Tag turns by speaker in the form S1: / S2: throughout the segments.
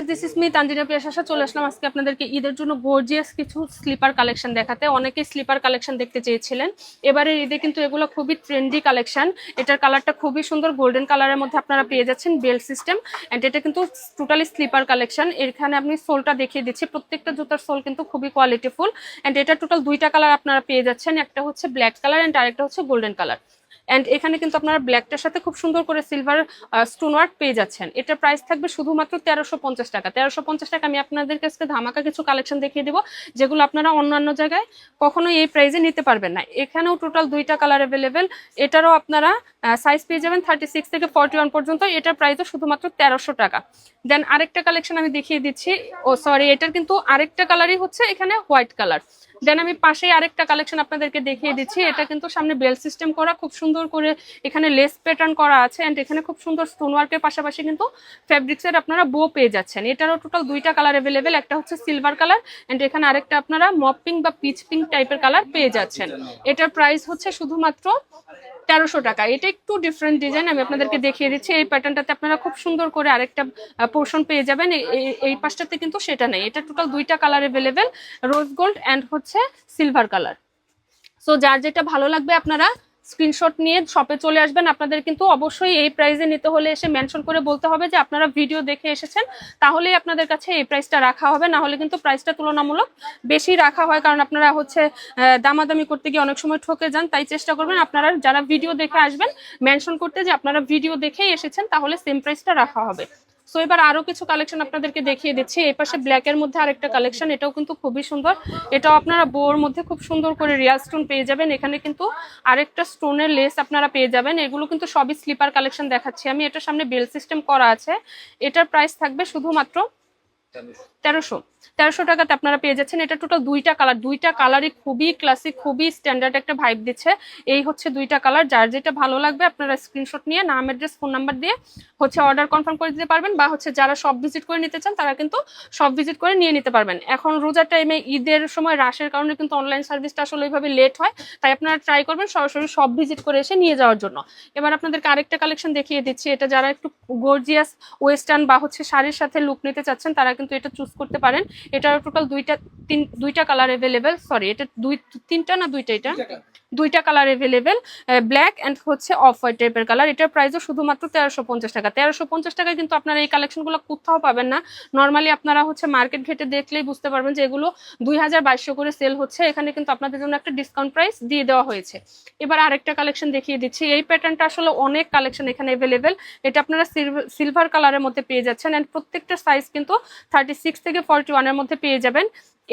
S1: This is me Tanjina Piyasa চলে আসলাম আজকে আপনাদেরকে ঈদের জন্য গর্জিয়াস কিছু স্লিপার কালেকশন দেখাতে। অনেকেই স্লিপার কালেকশন দেখতে চেয়েছিলেন। এবারের ঈদে কিন্তু এগুলো খুবই ট্রেন্ডি কালেকশন। এটার কালারটা খুবই সুন্দর, গোল্ডেন কালারের মধ্যে আপনারা পেয়ে যাচ্ছেন, বেল্ট সিস্টেম। অ্যান্ড এটা কিন্তু টোটালি স্লিপার কালেকশন। এখানে আমি সোলটা দেখিয়ে দিচ্ছি, প্রত্যেকটা জুতার সোল কিন্তু খুবই কোয়ালিটিফুল। অ্যান্ড এটা টোটাল দুইটা কালার আপনারা পেয়ে যাচ্ছেন, একটা হচ্ছে ব্ল্যাক কালার অ্যান্ড আরেকটা হচ্ছে গোল্ডেন কালার। অ্যান্ড এখানে কিন্তু আপনারা ব্ল্যাকটার সাথে খুব সুন্দর করে সিলভার স্টোন ওয়ার্ক পেয়ে যাচ্ছেন। এটার প্রাইস থাকবে শুধুমাত্র 1350 টাকা। 1350 টাকা আমি আপনাদের কাছে ধামাকা কিছু কালেকশন দেখিয়ে দিব, যেগুলো আপনারা অন্যান্য জায়গায় কখনো এই প্রাইসে নিতে পারবেন না। এখানেও টোটাল দুইটা কালার অ্যাভেলেবেল। এটারও আপনারা সাইজ পেয়ে যাবেন 36 থেকে 41 পর্যন্ত। এটার প্রাইসও শুধুমাত্র 1300 টাকা। দেন আরেকটা কালেকশন আমি দেখিয়ে দিচ্ছি। ও সরি, এটার কিন্তু আরেকটা কালারই হচ্ছে এখানে হোয়াইট কালার। দেন আমি পাশেই আরেকটা কালেকশন আপনাদেরকে দেখিয়ে দিচ্ছি। এটা কিন্তু সামনে বেল্ট সিস্টেম করা, খুব সুন্দর করে এখানে লেস প্যাটার্ন করা আছে। এন্ড এখানে খুব সুন্দর স্টোন ওয়ার্কের পাশাপাশি কিন্তু ফ্যাব্রিক্সের আপনারা বো পেয়ে যাচ্ছেন। এটারও টোটাল দুইটা কালার অ্যাভেলেবেল, একটা হচ্ছে সিলভার কালার এন্ড এখানে আরেকটা আপনারা মপ পিঙ্ক বা পিচ পিঙ্ক টাইপের কালার পেয়ে যাচ্ছেন। এটার প্রাইস হচ্ছে শুধুমাত্র 1300 টাকা। এটা একটু ডিফারেন্ট ডিজাইন, আমি আপনাদেরকে দেখিয়ে দিচ্ছি। এই প্যাটার্নটাতে আপনারা খুব সুন্দর করে আরেকটা পোর্শন পেয়ে যাবেন। এই পাশটাতে কিন্তু সেটা নেই। এটা টোটাল দুইটা colour available, rose gold and হচ্ছে সিলভার কালার। সো যার যেটা ভালো লাগবে আপনারা স্ক্রিনশট নিয়ে শপে চলে আসবেন। আপনাদের কিন্তু অবশ্যই এই প্রাইসে নিতে হলে এসে মেনশন করে বলতে হবে যে আপনারা ভিডিও দেখে এসেছেন, তাহলেই আপনাদের কাছে এই প্রাইসটা রাখা হবে। না হলে কিন্তু প্রাইসটা তুলনামূলক বেশি রাখা হয়, কারণ আপনারা হচ্ছে দামাদামি করতে গিয়ে অনেক সময় ঠকে যান। তাই চেষ্টা করবেন আপনারা যারা ভিডিও দেখে আসবেন মেনশন করতে যে আপনারা ভিডিও দেখেই এসেছেন, তাহলে সেম প্রাইসটা রাখা হবে। সো এবার আরো কিছু কালেকশন আপনাদেরকে দেখিয়ে দিচ্ছি। এই পাশে ব্ল্যাকের মধ্যে আরেকটা কালেকশন, এটাও কিন্তু খুবই সুন্দর। এটাও আপনারা বোর মধ্যে খুব সুন্দর করে রিয়াল স্টোন পেয়ে যাবেন। এখানে কিন্তু আরেকটা স্টোনের লেস আপনারা পেয়ে যাবেন। এগুলো কিন্তু সবই স্লিপার কালেকশন দেখাচ্ছি আমি। এটার সামনে বেল সিস্টেম করা আছে। এটার প্রাইস থাকবে শুধুমাত্র 1300 টাকাতে আপনারা পেয়ে যাচ্ছেন। এটা টোটাল দুইটা কালার, দুইটা কালারই খুবই ক্লাসিক, খুবই স্ট্যান্ডার্ড একটা ভাইব দিচ্ছে। এই হচ্ছে দুইটা কালার। যার যেটা ভালো লাগবে আপনারা স্ক্রিনশট নিয়ে নাম, অ্যাড্রেস, ফোন নাম্বার দিয়ে হচ্ছে অর্ডার কনফার্ম করে দিতে পারবেন, বা হচ্ছে যারা সব ভিজিট করে নিতে চান তারা কিন্তু সব ভিজিট করে নিয়ে নিতে পারবেন। এখন রোজার টাইমে ঈদের সময় রাশের কারণে কিন্তু অনলাইন সার্ভিসটা আসলে ওইভাবে লেট হয়, তাই আপনারা ট্রাই করবেন সরাসরি সব ভিজিট করে এসে নিয়ে যাওয়ার জন্য। এবার আপনাদেরকে আরেকটা কালেকশন দেখিয়ে দিচ্ছি। এটা যারা একটু গর্জিয়াস ওয়েস্টার্ন বা হচ্ছে শাড়ির সাথে লুক নিতে চাচ্ছেন তারা কিন্তু এটা চুজ করতে পারেন। এটা টোটাল দুইটা কালার অ্যাভেলেবেল। সরি, এটা তিনটা না দুইটা, এটা দুইটা কালার অ্যাভেলেবেল, ব্ল্যাক অ্যান্ড হচ্ছে অফ হোয়াইট টাইপের কালার। এটার প্রাইসও শুধুমাত্র 1350 টাকা। 1350 টাকায় কিন্তু আপনারা এই কালেকশনগুলো কোথাও পাবেন না। নর্মালি আপনারা হচ্ছে মার্কেট ঘেটে দেখলেই বুঝতে পারবেন যে এগুলো 2200 করে সেল হচ্ছে। এখানে কিন্তু আপনাদের জন্য একটা ডিসকাউন্ট প্রাইস দিয়ে দেওয়া হয়েছে। এবার আরেকটা কালেকশন দেখিয়ে দিচ্ছি। এই প্যাটার্নটা আসলে অনেক কালেকশন এখানে অ্যাভেলেবেল। এটা আপনারা সিলভার কালারের মধ্যে পেয়ে যাচ্ছেন অ্যান্ড প্রত্যেকটা সাইজ কিন্তু 36 থেকে 41 এর মধ্যে পেয়ে যাবেন।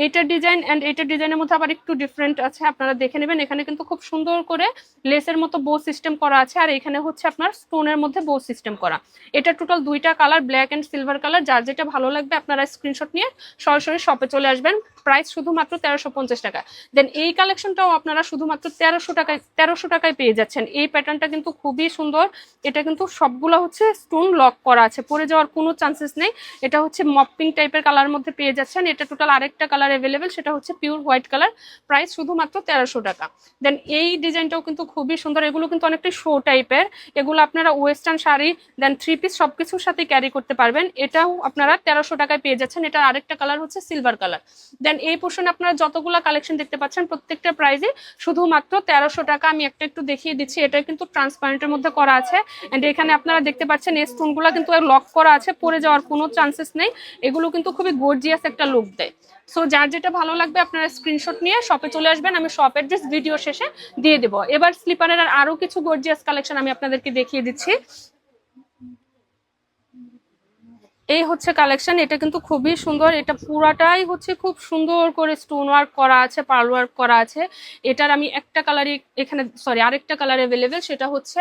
S1: এইটার ডিজাইন অ্যান্ড এইটার ডিজাইনের মধ্যে আবার একটু ডিফারেন্ট আছে, আপনারা দেখে নেবেন। এখানে কিন্তু খুব সুন্দর করে লেসের মতো বো সিস্টেম করা আছে, আর এখানে হচ্ছে আপনার স্টোনের মধ্যে বো সিস্টেম করা। এটা টোটাল দুইটা colour, black and silver colour. যার যেটা ভালো লাগবে আপনারা স্ক্রিনশট নিয়ে সরাসরি শপে চলে আসবেন। প্রাইস শুধুমাত্র 1350 টাকা। দেন এই কালেকশনটাও আপনারা শুধুমাত্র 1300 টাকায় পেয়ে যাচ্ছেন। এই প্যাটার্নটা কিন্তু খুবই সুন্দর। এটা কিন্তু সবগুলো হচ্ছে স্টোন লক করা আছে, পরে যাওয়ার কোনো চান্সেস নেই। এটা হচ্ছে মপিং টাইপের কালার মধ্যে পেয়ে যাচ্ছেন। এটা টোটাল আরেকটা কালার অ্যাভেলেবেল, সেটা হচ্ছে পিওর হোয়াইট কালার। প্রাইস শুধুমাত্র 1300 টাকা। দেন এই ডিজাইনটাও কিন্তু খুবই সুন্দর। এগুলো কিন্তু অনেকটা শো টাইপের। এগুলো আপনারা ওয়েস্টার্ন শাড়ি দেন থ্রি পিস সবকিছুর সাথে ক্যারি করতে পারবেন। এটাও আপনারা 1300 টাকায় পেয়ে যাচ্ছেন। এটার আরেকটা কালার হচ্ছে সিলভার কালার। দেন এই পোর্শনে আপনারা যতগুলো কালেকশন দেখতে পাচ্ছেন প্রত্যেকটা প্রাইসে শুধুমাত্র 1300 টাকা। আমি একটা একটু দেখিয়ে দিচ্ছি। এটা কিন্তু ট্রান্সপারেন্টের মধ্যে করা আছে এন্ড এখানে আপনারা দেখতে পাচ্ছেন এই স্টোনগুলো কিন্তু লক করা আছে, পরে যাওয়ার কোনো চান্সেস নেই। এগুলো কিন্তু খুবই গর্জিয়াস একটা লুক দেয়। সো যার যেটা ভালো লাগবে আপনারা স্ক্রিনশট নিয়ে শপে চলে আসবেন। আমি শপ অ্যাড্রেস ভিডিও শেষে দিয়ে দেবো। এবার স্লিপারের আরো কিছু গর্জিয়াস কালেকশন আমি আপনাদেরকে দেখিয়ে দিচ্ছি। এই হচ্ছে কালেকশন। এটা কিন্তু খুবই সুন্দর। এটা পুরাটাই হচ্ছে খুব সুন্দর করে স্টোন ওয়ার্ক করা আছে, পার্ল ওয়ার্ক করা আছে। এটার আমি একটা কালারই এখানে, সরি আরেকটা কালার অ্যাভেলেবেল, সেটা হচ্ছে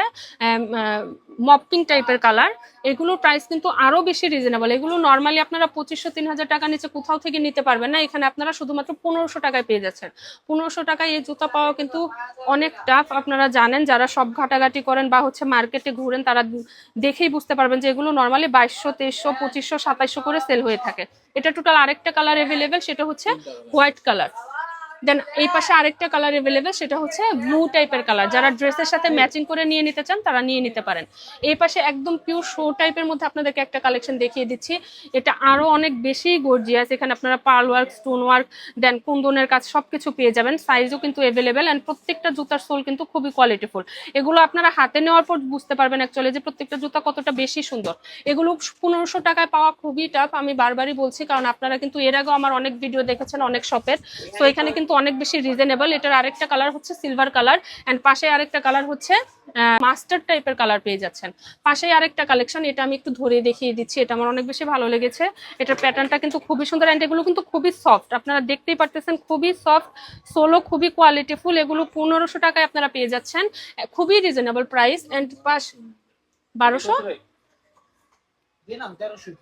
S1: মপিং টাইপের কালার। এগুলোর প্রাইস কিন্তু আরো বেশি রিজনেবল। এগুলো নর্মালি আপনারা 2500-3000 টাকা নিচে কোথাও থেকে নিতে পারবেন না। এখানে আপনারা শুধুমাত্র 1500 টাকায় পেয়ে যাচ্ছেন। 1500 টাকায় এই জুতা পাওয়া কিন্তু অনেক টাফ। আপনারা জানেন, যারা সব ঘাটাঘাটি করেন বা হচ্ছে মার্কেটে ঘুরেন তারা দেখেই বুঝতে পারবেন যে এগুলো নর্মালি 2200, 2300, 2500, 2700 করে সেল হয়ে থাকে। এটা টোটাল আরেকটা কালার অ্যাভেলেবেল, সেটা হচ্ছে হোয়াইট কালার। দেন এই পাশে আরেকটা কালার অ্যাভেলেবেল, সেটা হচ্ছে ব্লু টাইপের কালার, যারা ড্রেসের সাথে ম্যাচিং করে নিয়ে নিতে চান তারা নিয়ে নিতে পারেন। এই পাশে একদম পিওর শো টাইপের মধ্যে আপনাদেরকে একটা কালেকশন দেখিয়ে দিচ্ছি, এটা আরো অনেক বেশি গর্জিয়াস। এখানে আপনারা পার্ল ওয়ার্ক, স্টোন ওয়ার্ক, দেন কুন্দনের কাজ সবকিছু পেয়ে যাবেন। সাইজও কিন্তু অ্যাভেলেবেল, এন্ড প্রত্যেকটা জুতার সোল কিন্তু খুবই কোয়ালিটিফুল। এগুলো আপনারা হাতে নেওয়ার পর বুঝতে পারবেন অ্যাকচুয়ালি যে প্রত্যেকটা জুতা কতটা বেশি সুন্দর। এগুলো 1500 টাকায় পাওয়া খুবই টাফ, আমি বারবারই বলছি, কারণ আপনারা কিন্তু এর আগেও আমার অনেক ভিডিও দেখেছেন অনেক শপের। তো এখানে কিন্তু অনেক বেশি রিজনেবল। এটার আরেকটা কালার হচ্ছে সিলভার কালার, এন্ড পাশে আরেকটা কালার হচ্ছে মাস্টার টাইপের কালার পেয়ে যাচ্ছেন। পাশে আরেকটা কালেকশন, এটা আমি একটু ধরে দেখিয়ে দিচ্ছি, এটা আমার অনেক বেশি ভালো লেগেছে। এটার প্যাটার্নটা কিন্তু খুবই সুন্দর, এন্ড এগুলো কিন্তু খুবই সফট, আপনারা দেখতেই পারতেছেন খুবই সফট, সোলো খুবই কোয়ালিটিফুল। এগুলো 1500 টাকায় আপনারা পেয়ে যাচ্ছেন, খুবই রিজনেবল প্রাইস। এন্ড 1200,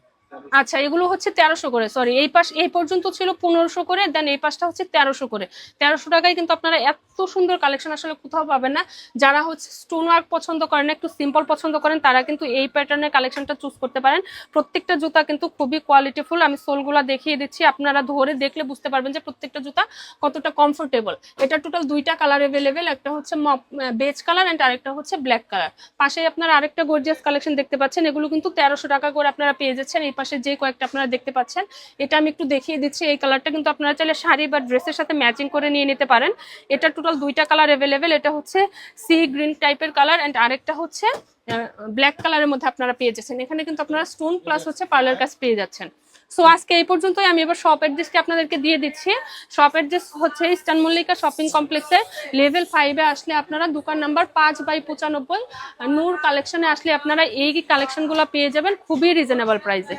S1: আচ্ছা এগুলো হচ্ছে 1300 করে, সরি এই পাশ এই পর্যন্ত ছিল 1500 করে, দেন এই পাশটা হচ্ছে 1300 করে। 1300 টাকায় কিন্তু আপনারা এত সুন্দর কালেকশন আসলে কোথাও পাবেন না। যারা হচ্ছে স্টোন ওয়ার্ক পছন্দ করেন, একটু সিম্পল পছন্দ করেন, তারা কিন্তু এই প্যাটার্নের কালেকশনটা চুজ করতে পারেন। প্রত্যেকটা জুতা কিন্তু খুবই কোয়ালিটিফুল, আমি সোলগুলা দেখিয়ে দিচ্ছি, আপনারা ধরে দেখলে বুঝতে পারবেন যে প্রত্যেকটা জুতা কতটা কমফোর্টেবল। এটা টোটাল দুইটা কালার অ্যাভেলেবেল, একটা হচ্ছে বেজ কালার এন্ড আরেকটা হচ্ছে ব্ল্যাক কালার। পাশে আপনারা আরেকটা গর্জিয়াস কালেকশন দেখতে পাচ্ছেন, এগুলো কিন্তু 1300 টাকা করে আপনারা পেয়ে যাচ্ছেন। এই পাশে যে কয়েকটা আপনারা দেখতে পাচ্ছেন, এটা আমি একটু দেখিয়ে দিচ্ছি। এই কালারটা কিন্তু আপনারা চাইলে শাড়ি বা ড্রেসের সাথে ম্যাচিং করে নিয়ে নিতে পারেন। এটা টোটাল দুইটা কালার অ্যাভেলেবেল, এটা হচ্ছে সি গ্রিন টাইপের কালার এন্ড আরেকটা হচ্ছে ব্ল্যাক কালারের মধ্যে আপনারা পেয়ে যাচ্ছেন। এখানে কিন্তু আপনারা স্টোন প্লাস হচ্ছে পার্লার কাজ পেয়ে যাচ্ছেন। সো আজকে এই পর্যন্তই, আমি এবার শপ অ্যাড্রেসটি আপনাদেরকে দিয়ে দিচ্ছি। শপ অ্যাড্রেস হচ্ছে ইস্টার্ন মল্লিকা শপিং কমপ্লেক্সের লেভেল 5-এ আসলে আপনারা দোকান নাম্বার 5/95 নূর কালেকশনে আসলে আপনারা এই কালেকশনগুলো পেয়ে যাবেন খুবই রিজনেবল প্রাইসে।